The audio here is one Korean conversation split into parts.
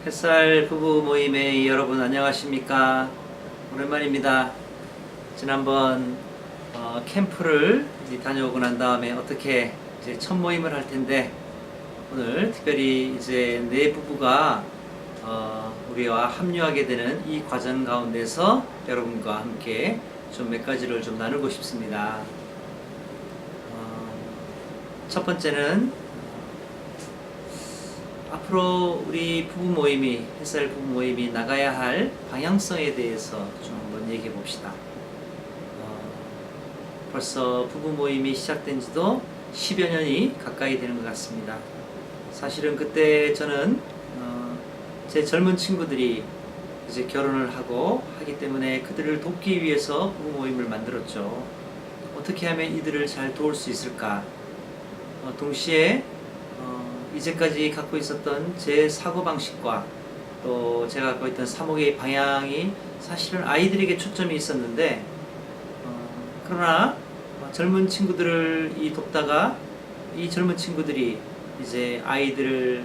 햇살 부부 모임의 여러분 안녕하십니까? 오랜만입니다. 지난번 캠프를 이제 다녀오고 난 다음에 어떻게 이제 첫 모임을 할 텐데, 오늘 특별히 이제 네 부부가 우리와 합류하게 되는 이 과정 가운데서 여러분과 함께 좀 몇 가지를 좀 나누고 싶습니다. 첫 번째는 앞으로 우리 부부 모임이, 햇살 부부 모임이 나가야 할 방향성에 대해서 좀 한번 얘기해 봅시다. 벌써 부부 모임이 시작된 지도 10여 년이 가까이 되는 것 같습니다. 사실은 그때 저는 제 젊은 친구들이 이제 결혼을 하고 하기 때문에 그들을 돕기 위해서 부부 모임을 만들었죠. 어떻게 하면 이들을 잘 도울 수 있을까? 동시에 이제까지 갖고 있었던 제 사고방식과 또 제가 갖고 있던 사목의 방향이 사실은 아이들에게 초점이 있었는데, 그러나 젊은 친구들을 돕다가 이 젊은 친구들이 이제 아이들을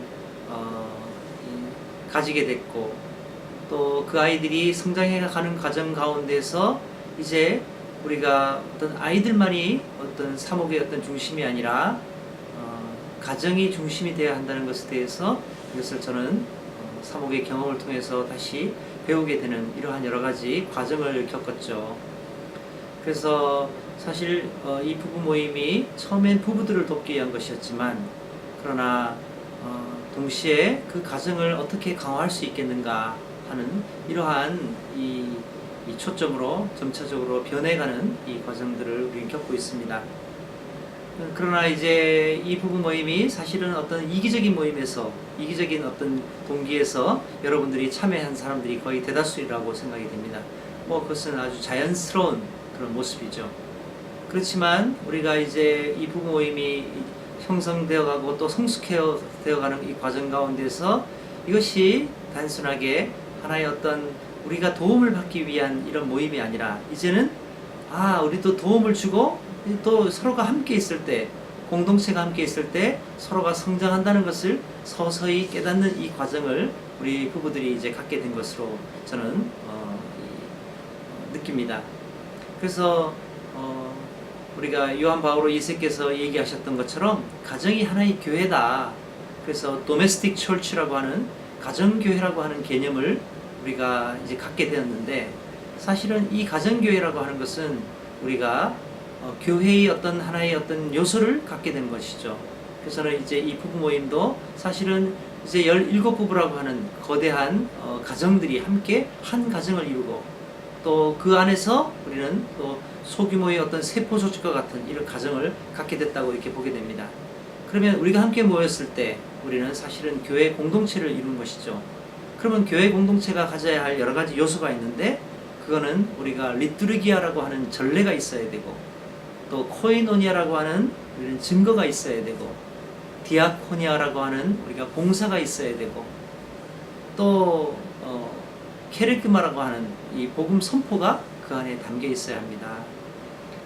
가지게 됐고, 또 그 아이들이 성장해 가는 과정 가운데서 이제 우리가 어떤 아이들만이 어떤 사목의 어떤 중심이 아니라 가정이 중심이 되어야 한다는 것에 대해서, 이것을 저는 사목의 경험을 통해서 다시 배우게 되는 이러한 여러 가지 과정을 겪었죠. 그래서 사실 이 부부 모임이 처음엔 부부들을 돕기 위한 것이었지만, 그러나 동시에 그 가정을 어떻게 강화할 수 있겠는가 하는 이러한 이 초점으로 점차적으로 변해가는 이 과정들을 우리는 겪고 있습니다. 그러나 이제 이 부부 모임이 사실은 어떤 이기적인 모임에서, 이기적인 어떤 동기에서 여러분들이 참여한 사람들이 거의 대다수라고 생각이 됩니다. 그것은 아주 자연스러운 그런 모습이죠. 그렇지만 우리가 이제 이 부부 모임이 형성되어 가고 또 성숙되어 가는 이 과정 가운데서 이것이 단순하게 하나의 어떤 우리가 도움을 받기 위한 이런 모임이 아니라, 이제는 우리도 도움을 주고 또 서로가 함께 있을 때, 공동체가 함께 있을 때 서로가 성장한다는 것을 서서히 깨닫는 이 과정을 우리 부부들이 이제 갖게 된 것으로 저는 느낍니다. 그래서 우리가 요한 바오로 2세께서 얘기하셨던 것처럼 가정이 하나의 교회다. 그래서 도메스틱 철치라고 하는 가정교회라고 하는 개념을 우리가 이제 갖게 되었는데, 사실은 이 가정교회라고 하는 것은 우리가 교회의 어떤 하나의 어떤 요소를 갖게 된 것이죠. 그래서는 이제 이 부부 모임도 사실은 이제 17부부라고 하는 거대한 가정들이 함께 한 가정을 이루고, 또 그 안에서 우리는 또 소규모의 어떤 세포 조직과 같은 이런 가정을 갖게 됐다고 이렇게 보게 됩니다. 그러면 우리가 함께 모였을 때 우리는 사실은 교회 공동체를 이루는 것이죠. 그러면 교회 공동체가 가져야 할 여러 가지 요소가 있는데, 그거는 우리가 리투르기아라고 하는 전례가 있어야 되고, 또 코이노니아라고 하는 우리는 증거가 있어야 되고, 디아코니아라고 하는 우리가 봉사가 있어야 되고, 또 케르크마라고 하는 이 복음 선포가 그 안에 담겨 있어야 합니다.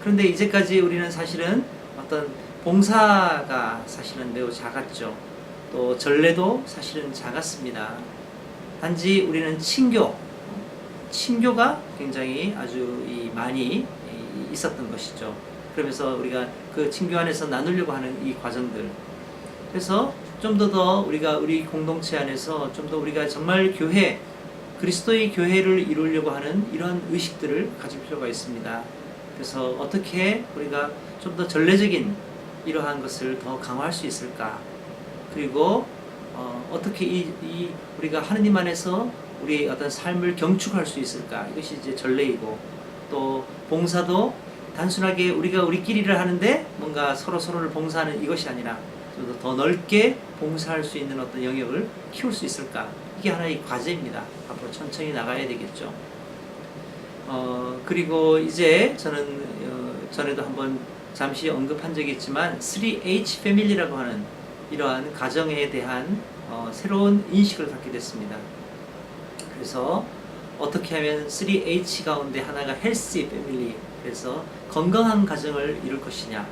그런데 이제까지 우리는 사실은 어떤 봉사가 사실은 매우 작았죠. 또 전례도 사실은 작았습니다. 단지 우리는 친교가 굉장히 아주 많이 있었던 것이죠. 그러면서 우리가 그 친교 안에서 나누려고 하는 이 과정들, 그래서 좀 더 우리가 우리 공동체 안에서 좀 더 우리가 정말 교회, 그리스도의 교회를 이루려고 하는 이런 의식들을 가질 필요가 있습니다. 그래서 어떻게 우리가 좀 더 전례적인 이러한 것을 더 강화할 수 있을까? 그리고 어떻게 우리가 하느님 안에서 우리 어떤 삶을 경축할 수 있을까? 이것이 이제 전례이고, 또 봉사도 단순하게 우리가 우리끼리를 하는데 뭔가 서로를 봉사하는 이것이 아니라 좀 더 넓게 봉사할 수 있는 어떤 영역을 키울 수 있을까? 이게 하나의 과제입니다. 앞으로 천천히 나가야 되겠죠. 그리고 이제 저는 전에도 한번 잠시 언급한 적이 있지만 3H 패밀리라고 하는 이러한 가정에 대한 새로운 인식을 갖게 됐습니다. 그래서 어떻게 하면 3H 가운데 하나가 헬시 패밀리, 그래서 건강한 가정을 이룰 것이냐,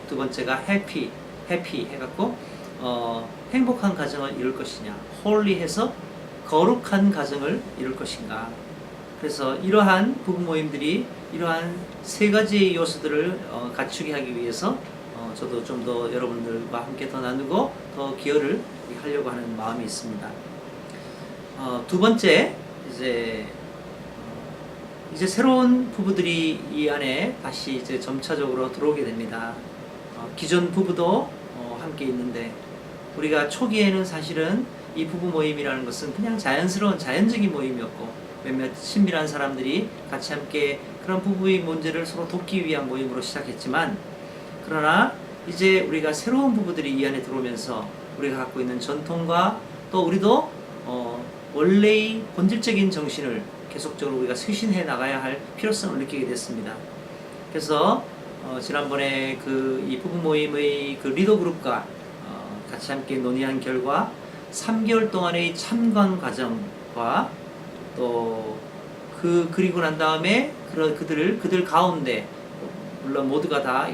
두 번째가 해피 해갖고 행복한 가정을 이룰 것이냐, 홀리 해서 거룩한 가정을 이룰 것인가. 그래서 이러한 부부 모임들이 이러한 세 가지의 요소들을 갖추게 하기 위해서 저도 좀 더 여러분들과 함께 더 나누고 더 기여를 하려고 하는 마음이 있습니다. 두 번째, 이제 새로운 부부들이 이 안에 다시 이제 점차적으로 들어오게 됩니다. 기존 부부도 함께 있는데, 우리가 초기에는 사실은 이 부부 모임이라는 것은 그냥 자연스러운 자연적인 모임이었고, 몇몇 친밀한 사람들이 같이 함께 그런 부부의 문제를 서로 돕기 위한 모임으로 시작했지만, 그러나 이제 우리가 새로운 부부들이 이 안에 들어오면서 우리가 갖고 있는 전통과 또 우리도 원래의 본질적인 정신을 계속적으로 우리가 쇄신해 나가야 할 필요성을 느끼게 됐습니다. 그래서 지난번에 이 부부 모임의 그 리더 그룹과 같이 함께 논의한 결과 3개월 동안의 참관 과정과 또 그리고 난 다음에 그들 가운데, 물론 모두가 다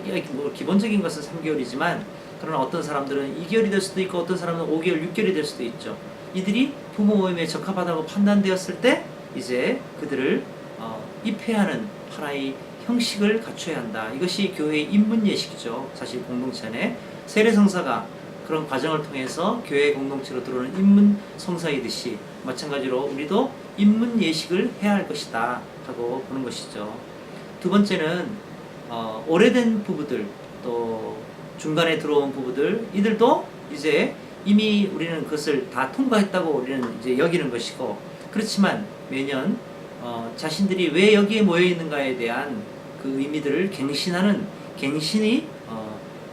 기본적인 것은 3개월이지만 그러나 어떤 사람들은 2개월이 될 수도 있고 어떤 사람은 5개월, 6개월이 될 수도 있죠. 이들이 부부 모임에 적합하다고 판단되었을 때 이제 그들을 입회하는 하나의 형식을 갖춰야 한다. 이것이 교회의 입문 예식이죠. 사실 공동체 안에 세례성사가 그런 과정을 통해서 교회 공동체로 들어오는 입문 성사이듯이 마찬가지로 우리도 입문 예식을 해야 할 것이다 하고 보는 것이죠. 두 번째는 오래된 부부들, 또 중간에 들어온 부부들, 이들도 이제 이미 우리는 그것을 다 통과했다고 우리는 이제 여기는 것이고, 그렇지만 매년 자신들이 왜 여기에 모여 있는가에 대한 그 의미들을 갱신이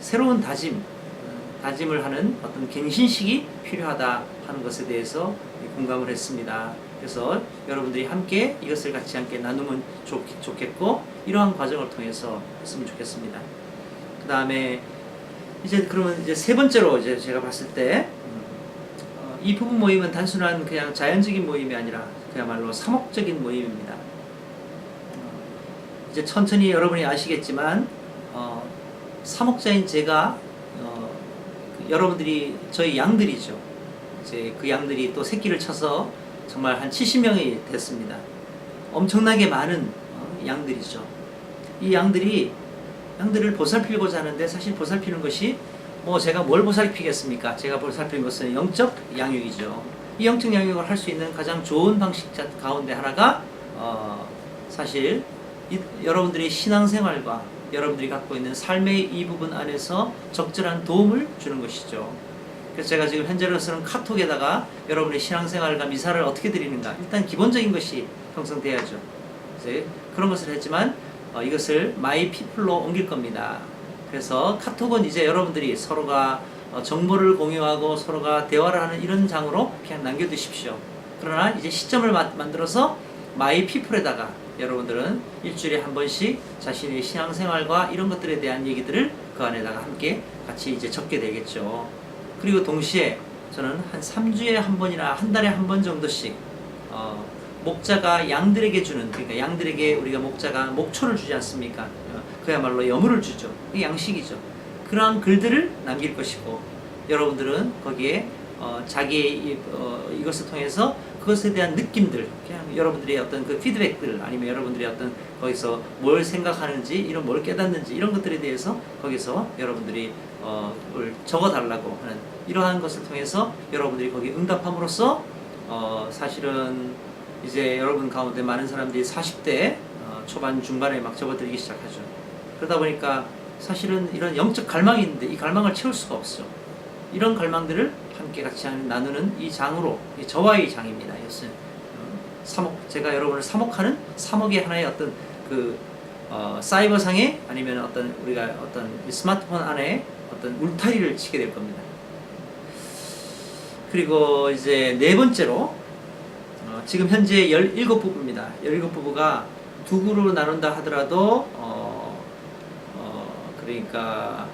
새로운 다짐을 하는 어떤 갱신식이 필요하다 하는 것에 대해서 공감을 했습니다. 그래서 여러분들이 함께 이것을 같이 함께 나누면 좋겠고, 이러한 과정을 통해서 했으면 좋겠습니다. 그 다음에 그러면 세 번째로 제가 봤을 때 이 부부 모임은 단순한 그냥 자연적인 모임이 아니라 그야말로 사목적인 모임입니다. 이제 천천히 여러분이 아시겠지만 사목자인 제가 여러분들이 저희 양들이죠. 이제 그 양들이 또 새끼를 쳐서 정말 한 70명이 됐습니다. 엄청나게 많은 양들이죠. 이 양들을 보살피고자 하는데, 사실 보살피는 것이 제가 뭘 보살피겠습니까? 제가 보살피는 것은 영적 양육이죠. 이 영적 양육을 할 수 있는 가장 좋은 방식 가운데 하나가 사실 여러분들의 신앙생활과 여러분들이 갖고 있는 삶의 이 부분 안에서 적절한 도움을 주는 것이죠. 그래서 제가 지금 현재로서는 카톡에다가 여러분의 신앙생활과 미사를 어떻게 드리는가, 일단 기본적인 것이 형성돼야죠. 이제 그런 것을 했지만 이것을 마이 피플로 옮길 겁니다. 그래서 카톡은 이제 여러분들이 서로가 정보를 공유하고 서로가 대화를 하는 이런 장으로 그냥 남겨두십시오. 그러나 이제 시점을 만들어서 마이 피플에다가 여러분들은 일주일에 한 번씩 자신의 신앙생활과 이런 것들에 대한 얘기들을 그 안에다가 함께 같이 이제 적게 되겠죠. 그리고 동시에 저는 한 3주에 한 번이나 한 달에 한 번 정도씩 목자가 양들에게 주는, 그러니까 양들에게 우리가 목자가 목초를 주지 않습니까? 그야말로 여물을 주죠. 이게 양식이죠. 그러한 글들을 남길 것이고, 여러분들은 거기에 자기의 이것을 통해서 그것에 대한 느낌들, 그냥 여러분들의 어떤 그 피드백들, 아니면 여러분들의 어떤 거기서 뭘 생각하는지, 뭘 깨닫는지, 이런 것들에 대해서 거기서 여러분들이 적어달라고 하는 이러한 것을 통해서 여러분들이 거기에 응답함으로써 사실은 이제 여러분 가운데 많은 사람들이 40대 초반 중반에 막 접어들기 시작하죠. 그러다 보니까 사실은 이런 영적 갈망이 있는데 이 갈망을 채울 수가 없죠. 이런 갈망들을 함께 같이 나누는 이 장으로, 저와의 장입니다. 이것은 제가 여러분을 사목하는 사목의 하나의 어떤 사이버상에, 아니면 우리가 스마트폰 안에 어떤 울타리를 치게 될 겁니다. 그리고 이제 네 번째로 지금 현재 17부부입니다. 17부부가 두 그룹으로 나눈다 하더라도 그러니까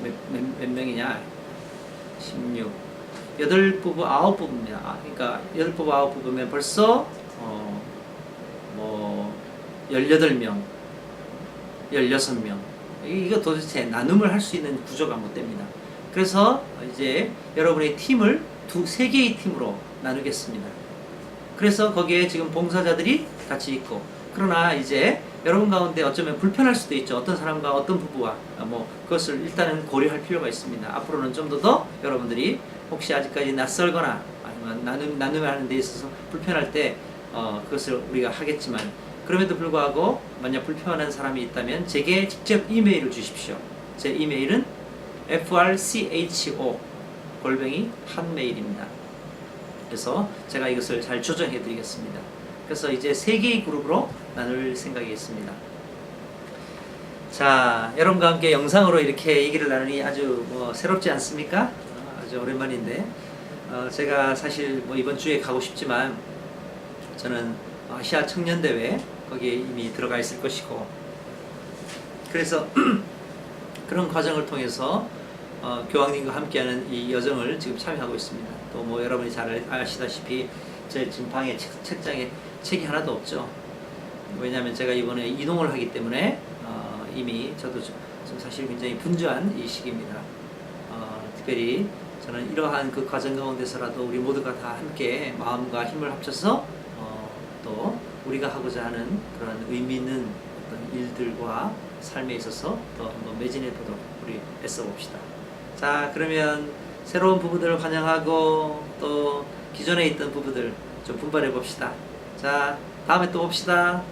몇 명이냐? 16, 8부부, 9부부입니다. 그러니까 8부부, 9부부면 벌써 18명, 16명. 이거 도대체 나눔을 할 수 있는 구조가 못 됩니다. 그래서 이제 여러분의 팀을 세 개의 팀으로 나누겠습니다. 그래서 거기에 지금 봉사자들이 같이 있고, 그러나 이제 여러분 가운데 어쩌면 불편할 수도 있죠. 어떤 사람과 어떤 부부와 뭐 그것을 일단은 고려할 필요가 있습니다. 앞으로는 좀 더 여러분들이 혹시 아직까지 낯설거나 아니면 나눔하는 데 있어서 불편할 때 그것을 우리가 하겠지만, 그럼에도 불구하고 만약 불편한 사람이 있다면 제게 직접 이메일을 주십시오. 제 이메일은 frcho@한메일입니다. 그래서 제가 이것을 잘 조정해 드리겠습니다. 그래서 이제 세 개의 그룹으로 나눌 생각이 있습니다. 자, 여러분과 함께 영상으로 이렇게 얘기를 나누니 아주 새롭지 않습니까? 아주 오랜만인데, 제가 사실 이번 주에 가고 싶지만 저는 아시아 청년대회 거기에 이미 들어가 있을 것이고, 그래서 그런 과정을 통해서 교황님과 함께하는 이 여정을 지금 참여하고 있습니다. 또 여러분이 잘 아시다시피 제 지금 방에 책장에 책이 하나도 없죠. 왜냐하면 제가 이번에 이동을 하기 때문에 이미 저도 지금 사실 굉장히 분주한 이 시기입니다. 특별히 저는 이러한 그 과정 가운데서라도 우리 모두가 다 함께 마음과 힘을 합쳐서 또 우리가 하고자 하는 그런 의미 있는 어떤 일들과 삶에 있어서 더 한번 매진해 보도록 우리 애써 봅시다. 자, 그러면 새로운 부부들을 환영하고 또 기존에 있던 부부들 좀 분발해 봅시다. 자, 다음에 또 봅시다.